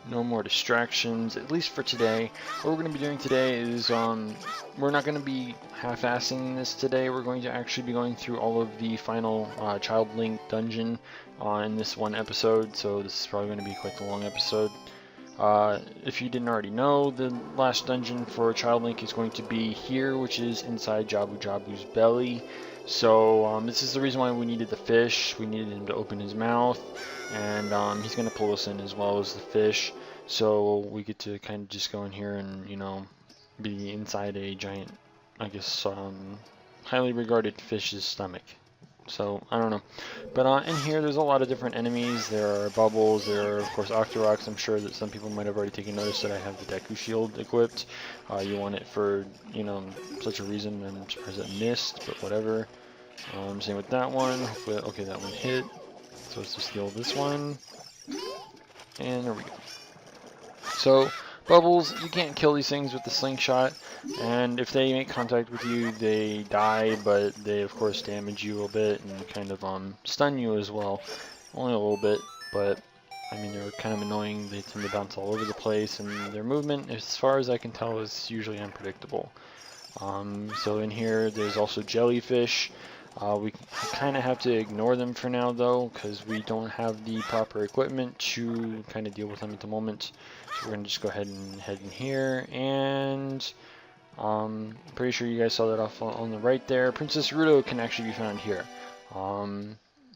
No more distractions, at least for today. What we're going to be doing today is we're not going to be half-assing this today. We're going to actually be going through all of the final Child Link dungeon in this one episode, so this is probably going to be quite a long episode. If you didn't already know, the last dungeon for Child Link is going to be here, which is inside Jabu's belly. So this is the reason why we needed the fish. We needed him to open his mouth, and he's going to pull us in as well as the fish. So we get to kind of just go in here and, you know, be inside a giant, I guess, highly regarded fish's stomach. So, I don't know. But in here, there's a lot of different enemies. There are bubbles, there are, of course, Octoroks. I'm sure that some people might have already taken notice that I have the Deku Shield equipped. You want it for, you know, such a reason. I'm surprised it missed, but whatever. Same with that one. Hopefully, okay, that one hit. So let's just steal this one. And there we go. So, bubbles, you can't kill these things with the slingshot, and if they make contact with you, they die, but they of course damage you a bit and kind of stun you as well. Only a little bit, but I mean they're kind of annoying. They tend to bounce all over the place, and their movement, as far as I can tell, is usually unpredictable. So in here, there's also jellyfish. We kind of have to ignore them for now though, because we don't have the proper equipment to kind of deal with them at the moment. So we're going to just go ahead and head in here, and pretty sure you guys saw that off on the right there. Princess Ruto can actually be found here.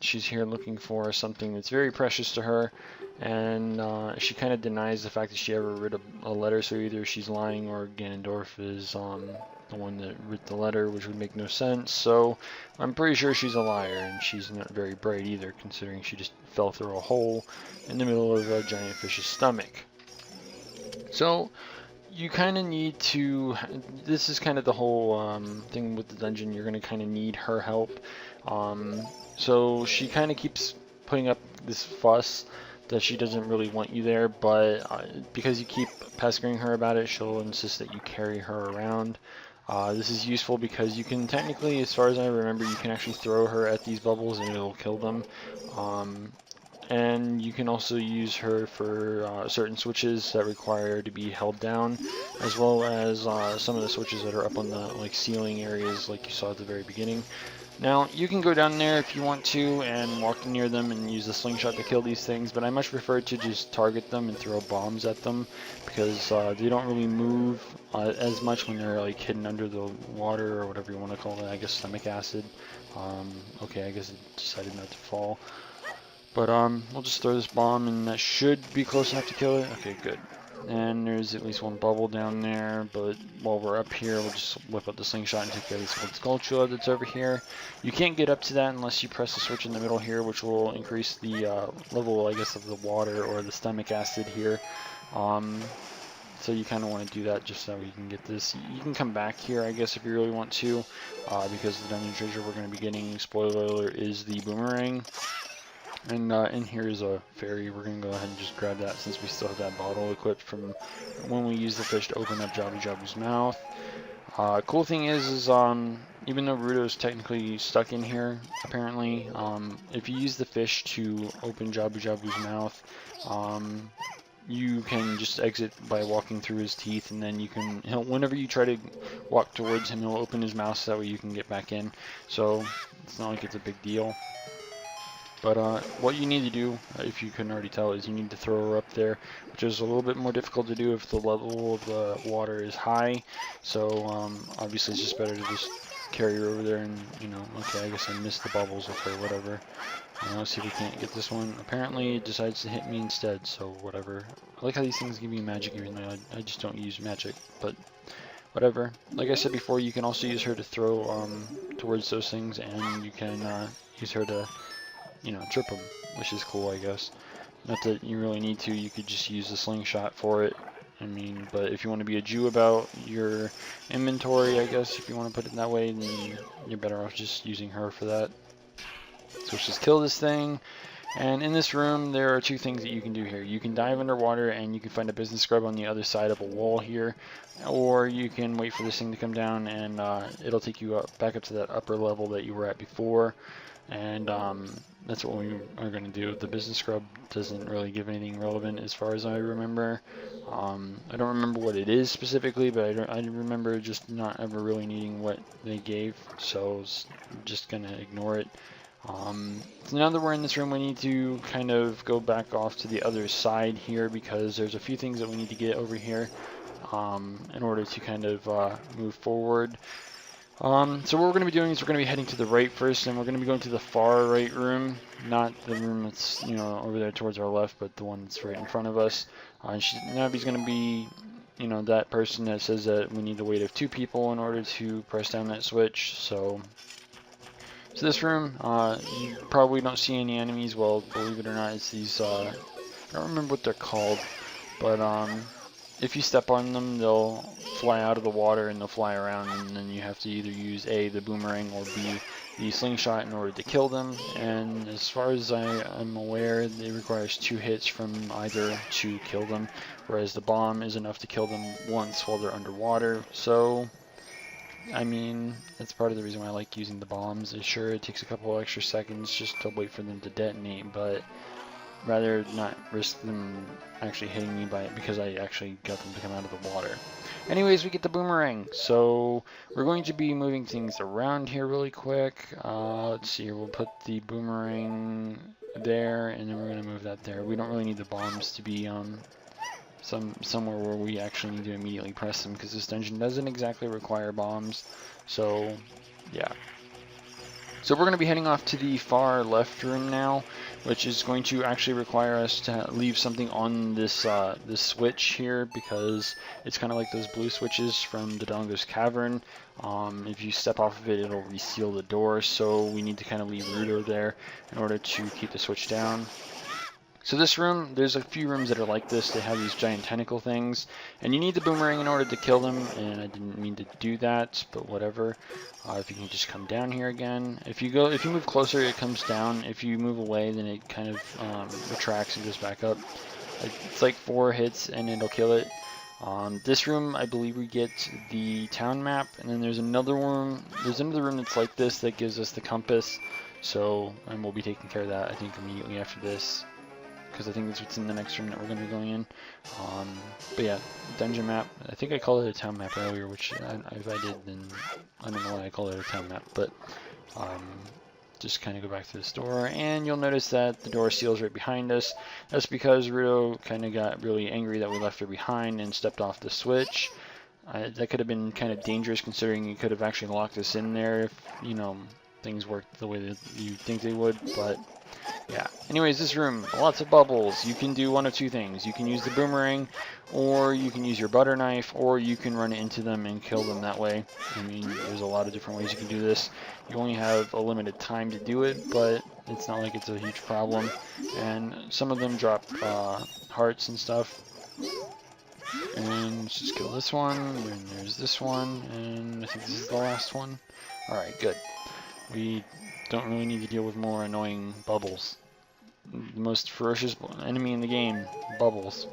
She's here looking for something that's very precious to her, and she kind of denies the fact that she ever wrote a letter, so either she's lying or Ganondorf is the one that wrote the letter, which would make no sense. So I'm pretty sure she's a liar, and she's not very bright either, considering she just fell through a hole in the middle of a giant fish's stomach. So you kind of need to, this is kind of the whole thing with the dungeon, you're going to kind of need her help. So she kind of keeps putting up this fuss that she doesn't really want you there, but because you keep pestering her about it, she'll insist that you carry her around. This is useful because you can technically, as far as I remember, you can actually throw her at these bubbles and it'll kill them. And you can also use her for certain switches that require to be held down, as well as some of the switches that are up on the ceiling areas like you saw at the very beginning. Now, you can go down there if you want to and walk near them and use the slingshot to kill these things, but I much prefer to just target them and throw bombs at them, because they don't really move as much when they're like hidden under the water, or whatever you want to call it. I guess stomach acid. Okay, I guess it decided not to fall. But we'll just throw this bomb, and that should be close enough to kill it. Okay, good. And there's at least one bubble down there, but while we're up here, we'll just whip up the slingshot and take care of this gold Skulltula that's over here. You can't get up to that unless you press the switch in the middle here, which will increase the level, I guess, of the water or the stomach acid here. So you kind of want to do that just so you can get this. You can come back here, I guess, if you really want to, because the dungeon treasure we're going to be getting, spoiler alert, is the boomerang. And in here is a fairy. We're going to go ahead and just grab that since we still have that bottle equipped from when we use the fish to open up Jabu's mouth. Cool thing is even though Ruto's technically stuck in here, apparently, if you use the fish to open Jabu's mouth, you can just exit by walking through his teeth, and then you can, whenever you try to walk towards him, he'll open his mouth so that way you can get back in. So it's not like it's a big deal. But what you need to do, if you couldn't already tell, is you need to throw her up there, which is a little bit more difficult to do if the level of the water is high. So obviously it's just better to just carry her over there and, you know, okay, I guess I missed the bubbles with her, whatever. Let's see if we can't get this one. Apparently it decides to hit me instead, so whatever. I like how these things give you magic, even though I just don't use magic, but whatever. Like I said before, you can also use her to throw towards those things, and you can use her to, you know, trip them, which is cool, I guess. Not that you really need to, you could just use the slingshot for it. I mean, but if you want to be a Jew about your inventory, I guess, if you want to put it that way, then you're better off just using her for that. So let's just kill this thing. And in this room, there are two things that you can do here. You can dive underwater, and you can find a business scrub on the other side of a wall here. Or you can wait for this thing to come down, and it'll take you back up to that upper level that you were at before. And that's what we are going to do. The business scrub doesn't really give anything relevant as far as I remember. I don't remember what it is specifically, but I remember just not ever really needing what they gave, so I'm just going to ignore it. So now that we're in this room, we need to kind of go back off to the other side here because there's a few things that we need to get over here in order to kind of move forward. So what we're going to be doing is we're going to be heading to the right first, and we're going to be going to the far right room, not the room that's, you know, over there towards our left, but the one that's right in front of us. Nabi's going to be, you know, that person that says that we need the weight of 2 people in order to press down that switch. So this room, you probably don't see any enemies. Well, believe it or not, it's these, I don't remember what they're called, but if you step on them, they'll fly out of the water and they'll fly around, and then you have to either use A, the boomerang, or B, the slingshot in order to kill them. And as far as I am aware, it requires 2 hits from either to kill them, whereas the bomb is enough to kill them once while they're underwater. So, I mean, that's part of the reason why I like using the bombs. Sure, it takes a couple extra seconds just to wait for them to detonate, but rather not risk them actually hitting me by it because I actually got them to come out of the water. Anyways, we get the boomerang. So we're going to be moving things around here really quick. Let's see here. We'll put the boomerang there, and then we're going to move that there. We don't really need the bombs to be somewhere where we actually need to immediately press them because this dungeon doesn't exactly require bombs. So yeah. So we're going to be heading off to the far left room now, which is going to actually require us to leave something on this this switch here because it's kind of like those blue switches from Dodongo's Cavern. If you step off of it, it'll reseal the door, so we need to kind of leave Rudo there in order to keep the switch down. So this room, there's a few rooms that are like this. They have these giant tentacle things, and you need the boomerang in order to kill them, and I didn't mean to do that, but whatever. If you can just come down here again. If you move closer, it comes down. If you move away, then it kind of retracts and goes back up. It's like 4 hits, and it'll kill it. This room, I believe we get the town map, and then there's another room. There's another room that's like this that gives us the compass. So, and we'll be taking care of that, I think, immediately after this, because I think that's what's in the next room that we're going to be going in. But yeah, dungeon map. I think I called it a town map earlier, which if I did, then I don't know why I called it a town map. But just kind of go back to this door, and you'll notice that the door seals right behind us. That's because Rudo kind of got really angry that we left her behind and stepped off the switch. That could have been kind of dangerous, considering you could have actually locked us in there if, you know, things worked the way that you think they would, but yeah. Anyways, this room, lots of bubbles. You can do one of 2 things. You can use the boomerang, or you can use your butter knife, or you can run into them and kill them that way. I mean, there's a lot of different ways you can do this. You only have a limited time to do it, but it's not like it's a huge problem. And some of them drop hearts and stuff. And let's just kill this one, and there's this one, and I think this is the last one. Alright, good. We don't really need to deal with more annoying bubbles. The most ferocious enemy in the game, bubbles.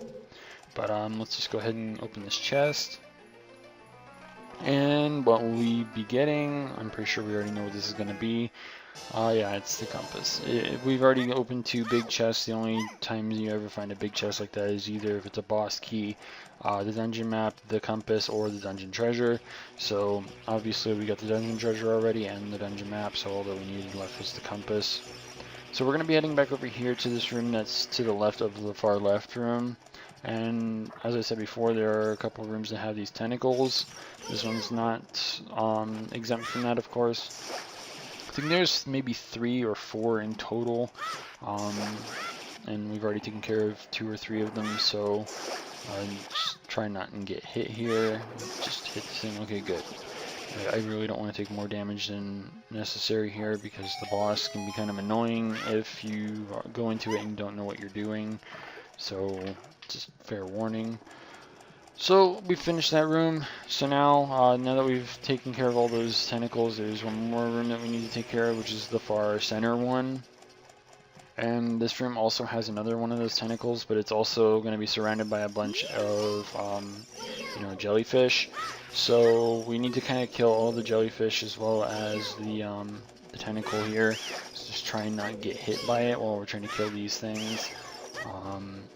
But let's just go ahead and open this chest. And what will we be getting? I'm pretty sure we already know what this is going to be. Yeah, it's the compass. We've already opened 2 big chests. The only times you ever find a big chest like that is either if it's a boss key, the dungeon map, the compass, or the dungeon treasure. So obviously we got the dungeon treasure already and the dungeon map, so all that we needed left was the compass. So we're going to be heading back over here to this room that's to the left of the far left room. And as I said before, there are a couple of rooms that have these tentacles. This one's not exempt from that, of course. I think there's maybe 3 or 4 in total, and we've already taken care of 2 or 3 of them, so just try not and get hit here. Just hit this thing. Okay, good. I really don't want to take more damage than necessary here because the boss can be kind of annoying if you go into it and don't know what you're doing, so just fair warning. So we finished that room. So now that we've taken care of all those tentacles, there's one more room that we need to take care of, which is the far center one. And this room also has another one of those tentacles, but it's also going to be surrounded by a bunch of jellyfish. So we need to kind of kill all the jellyfish as well as the the tentacle here. So just try and not get hit by it while we're trying to kill these things.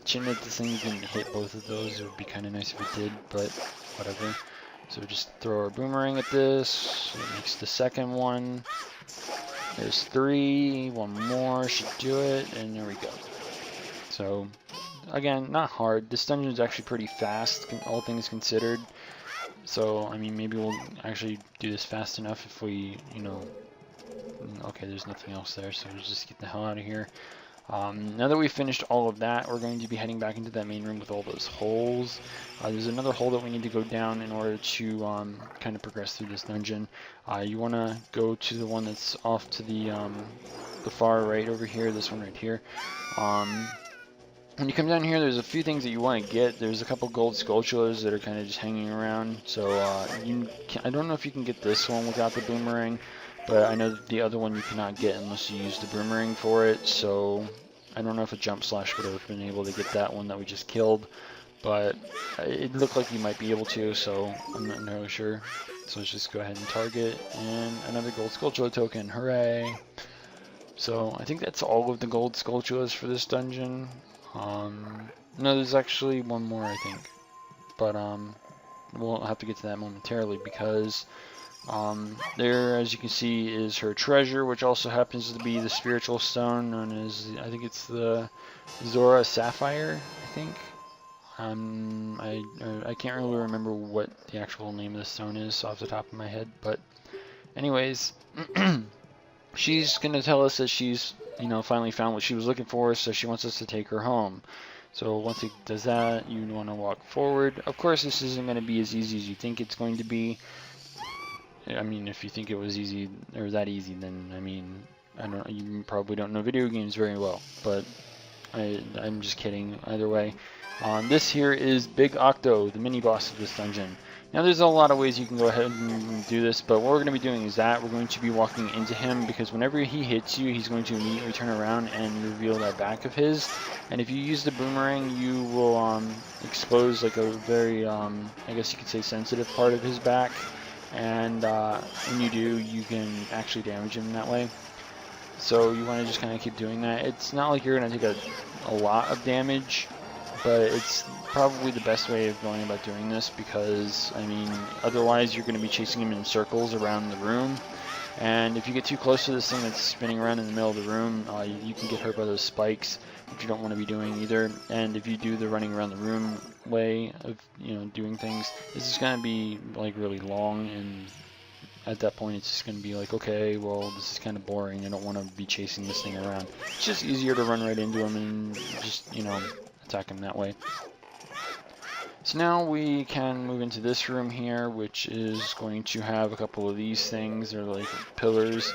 Shouldn't if this thing didn't hit both of those, it would be kind of nice if it did, but whatever. So just throw our boomerang at this. It makes the second one. There's 3. One more should do it, and there we go. So again, not hard. This dungeon is actually pretty fast, all things considered. So I mean, maybe we'll actually do this fast enough if we, you know. Okay, there's nothing else there, so we'll just get the hell out of here. Now that we've finished all of that, we're going to be heading back into that main room with all those holes. There's another hole that we need to go down in order to kind of progress through this dungeon. You want to go to the one that's off to the far right over here, this one right here. When you come down here, there's a few things that you want to get. There's a couple gold sculptures that are kind of just hanging around. So I don't know if you can get this one without the boomerang. But I know that the other one you cannot get unless you use the boomerang for it, so I don't know if a jump slash would have been able to get that one that we just killed, but it looked like you might be able to, so I'm not entirely sure. So let's just go ahead and target, and another gold sculpture token, hooray! So I think that's all of the gold sculptures for this dungeon. No, there's actually one more, I think, but we'll have to get to that momentarily because there, as you can see, is her treasure, which also happens to be the spiritual stone known as, I think it's the Zora Sapphire, I think. I can't really remember what the actual name of the stone is off the top of my head, but anyways, she's going to tell us that she's, you know, finally found what she was looking for, so she wants us to take her home. So once it does that, you want to walk forward. Of course, this isn't going to be as easy as you think it's going to be. I mean, if you think it was easy or that easy, then I mean, you probably don't know video games very well. But I'm just kidding. Either way, this here is Big Octo, the mini boss of this dungeon. Now, there's a lot of ways you can go ahead and do this, but what we're going to be doing is that we're going to be walking into him because whenever he hits you, he's going to immediately turn around and reveal that back of his. And if you use the boomerang, you will expose like a very, I guess you could say, sensitive part of his back. And when you do, you can actually damage him that way. So you want to just kind of keep doing that. It's not like you're going to take a lot of damage, but it's probably the best way of going about doing this because, I mean, otherwise you're going to be chasing him in circles around the room. And if you get too close to this thing that's spinning around in the middle of the room, you can get hurt by those spikes, which you don't want to be doing either. And if you do the running around the room way of, you know, doing things, this is going to be like really long, and at that point it's just going to be like, okay, well, this is kind of boring. I don't want to be chasing this thing around. It's just easier to run right into him and just, you know, attack him that way. So now we can move into this room here, which is going to have a couple of these things. They're like pillars.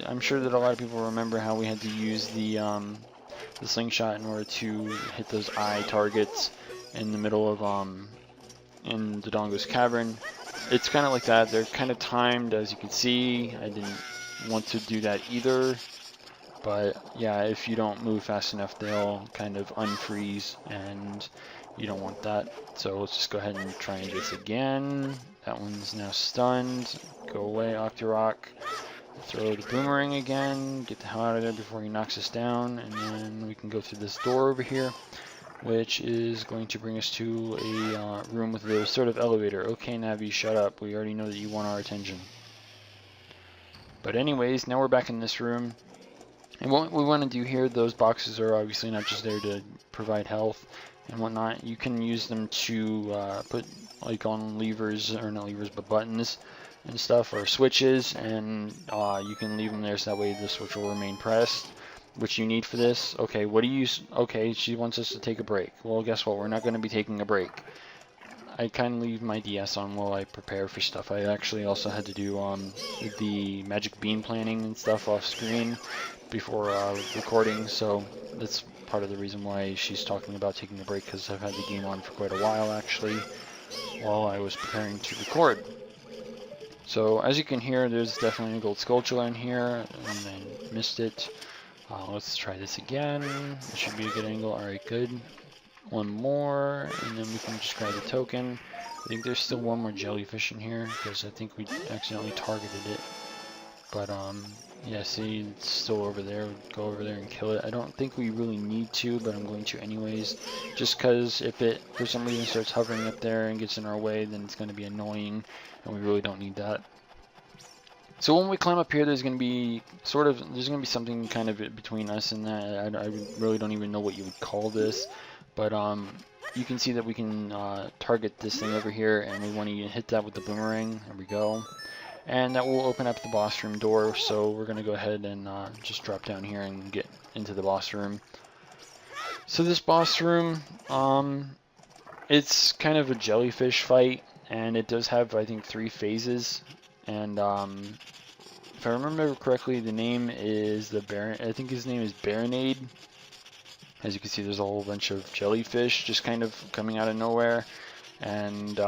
I'm sure that a lot of people remember how we had to use the slingshot in order to hit those eye targets in the middle of in Dodongo's cavern. It's kind of like that. They're kind of timed, as you can see. I didn't want to do that either, but yeah, if you don't move fast enough, they'll kind of unfreeze, and you don't want that. So let's just go ahead and try and do this again. That one's now stunned. Go away, Octorok. Throw the boomerang again. Get the hell out of there before he knocks us down. And then we can go through this door over here, which is going to bring us to a room with a sort of elevator. Okay, Navi, shut up. We already know that you want our attention. But anyways, now we're back in this room. And what we want to do here, those boxes are obviously not just there to provide health and whatnot. You can use them to put like on levers, or not levers, but buttons and stuff, or switches, and you can leave them there so that way the switch will remain pressed, which you need for this. Okay, what do you use? Okay, she wants us to take a break. Well, guess what? We're not going to be taking a break. I kind of leave my DS on while I prepare for stuff. I actually also had to do the magic bean planning and stuff off screen before recording, so that's part of the reason why she's talking about taking a break, because I've had the game on for quite a while actually while I was preparing to record. So as you can hear, there's definitely a gold sculpture in here, and I missed it. Let's try this again. It should be a good angle. Alright, good. One more, and then we can just grab the token. I think there's still one more jellyfish in here, because I think we accidentally targeted it. But Yeah, see, it's still over there. We'll go over there and kill it. I don't think we really need to, but I'm going to anyways. Just because if it, for some reason, starts hovering up there and gets in our way, then it's going to be annoying, and we really don't need that. So when we climb up here, there's going to be there's going to be something kind of between us and that. I really don't even know what you would call this, but you can see that we can target this thing over here, and we want to hit that with the boomerang. There we go. And that will open up the boss room door, so we're going to go ahead and just drop down here and get into the boss room. So this boss room, it's kind of a jellyfish fight, and it does have, I think, 3 phases. And if I remember correctly, the name is I think his name is Baronade. As you can see, there's a whole bunch of jellyfish just kind of coming out of nowhere. And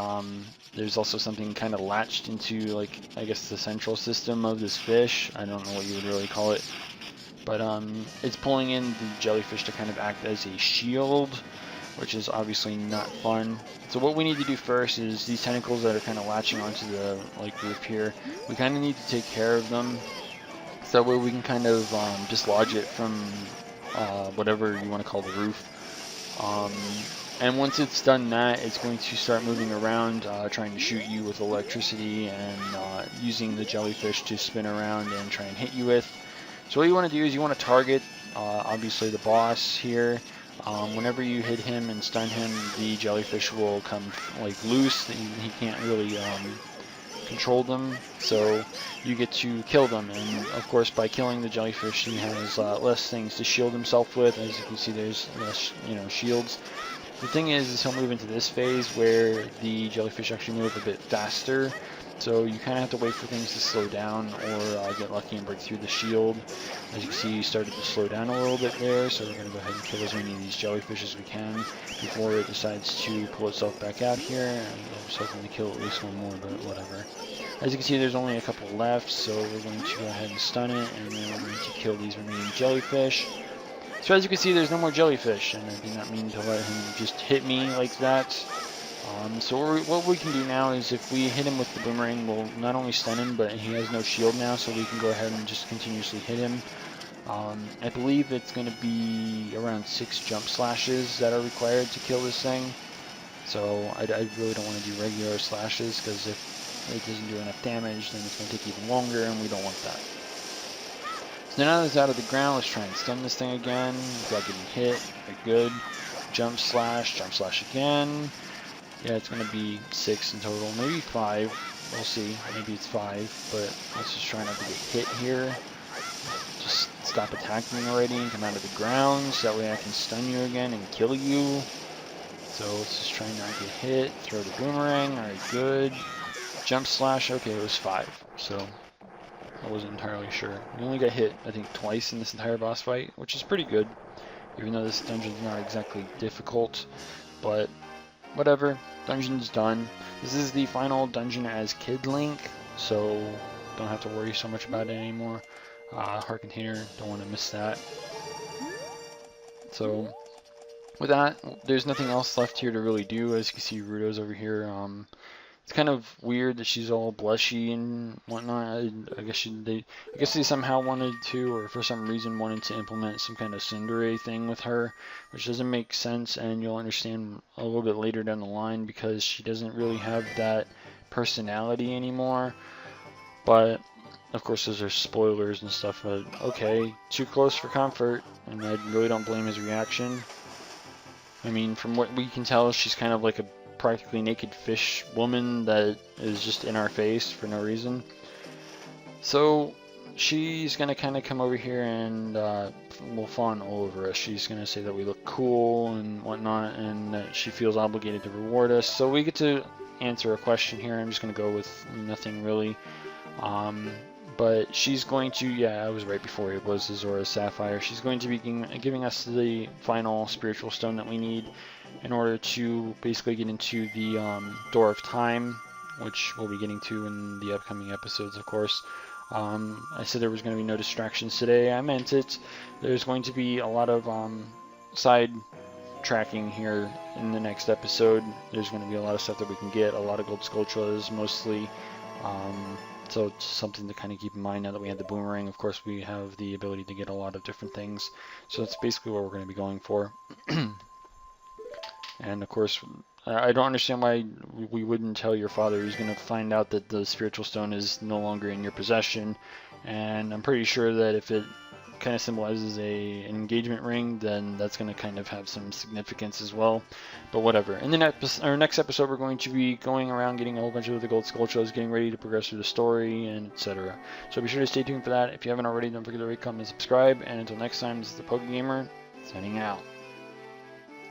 there's also something kind of latched into, like, I guess the central system of this fish. I don't know what you would really call it. But it's pulling in the jellyfish to kind of act as a shield, which is obviously not fun. So what we need to do first is these tentacles that are kind of latching onto the roof here, we kind of need to take care of them. So that way we can kind of dislodge it from whatever you want to call the roof. And once it's done that, it's going to start moving around, trying to shoot you with electricity and using the jellyfish to spin around and try and hit you with. So what you want to do is you want to target, obviously, the boss here. Whenever you hit him and stun him, the jellyfish will come loose. He can't really control them, so you get to kill them. And of course, by killing the jellyfish, he has less things to shield himself with. As you can see, there's less, shields. The thing is he'll move into this phase where the jellyfish actually move a bit faster. So you kind of have to wait for things to slow down or get lucky and break through the shield. As you can see, he started to slow down a little bit there, so we're going to go ahead and kill as many of these jellyfish as we can before it decides to pull itself back out here. And I'm just hoping to kill at least one more, but whatever. As you can see, there's only a couple left, so we're going to go ahead and stun it, and then we're going to kill these remaining jellyfish. So as you can see, there's no more jellyfish, and I did not mean to let him just hit me like that. So what we can do now is if we hit him with the boomerang, we'll not only stun him, but he has no shield now, so we can go ahead and just continuously hit him. I believe it's going to be around 6 jump slashes that are required to kill this thing. So I really don't want to do regular slashes, because if it doesn't do enough damage, then it's going to take even longer, and we don't want that. So now that it's out of the ground, let's try and stun this thing again without getting hit. Very good. Jump slash again. Yeah, it's going to be 6 in total, maybe 5. We'll see. Maybe it's 5, but let's just try not to get hit here. Just stop attacking already and come out of the ground, so that way I can stun you again and kill you. So let's just try not to get hit. Throw the boomerang. Alright, good. Jump slash. Okay, it was 5, so I wasn't entirely sure. We only got hit, I think, twice in this entire boss fight, which is pretty good, even though this dungeon's not exactly difficult, but whatever. Dungeon's done. This is the final dungeon as Kid Link, so don't have to worry so much about it anymore. Heart Container, don't want to miss that. So with that, there's nothing else left here to really do. As you can see, Ruto's over here. It's kind of weird that she's all blushy and whatnot. I guess they somehow wanted to, or for some reason wanted to implement some kind of tsundere thing with her, which doesn't make sense, and you'll understand a little bit later down the line because she doesn't really have that personality anymore. But of course, those are spoilers and stuff. But okay, too close for comfort, and I really don't blame his reaction. I mean, from what we can tell, she's kind of like a practically naked fish woman that is just in our face for no reason. So she's gonna kind of come over here and will fawn all over us. She's gonna say that we look cool and whatnot, and that she feels obligated to reward us. So we get to answer a question here. I'm just gonna go with nothing really. But she's going to, yeah, I was right before it was the Zora Sapphire. She's going to be giving us the final spiritual stone that we need in order to basically get into the Door of Time, which we'll be getting to in the upcoming episodes, of course. I said there was going to be no distractions today. I meant it. There's going to be a lot of side tracking here in the next episode. There's going to be a lot of stuff that we can get, a lot of gold skulltulas, mostly. So it's something to kind of keep in mind now that we have the boomerang. Of course, we have the ability to get a lot of different things. So that's basically what we're going to be going for. And of course, I don't understand why we wouldn't tell your father. He's going to find out that the spiritual stone is no longer in your possession. And I'm pretty sure that if it kind of symbolizes an engagement ring, then that's going to kind of have some significance as well. But whatever. In the next episode, we're going to be going around getting a whole bunch of the gold skull shells, getting ready to progress through the story, and etc. So be sure to stay tuned for that. If you haven't already, don't forget to rate, comment, and subscribe. And until next time, this is the PokeGamer, signing out.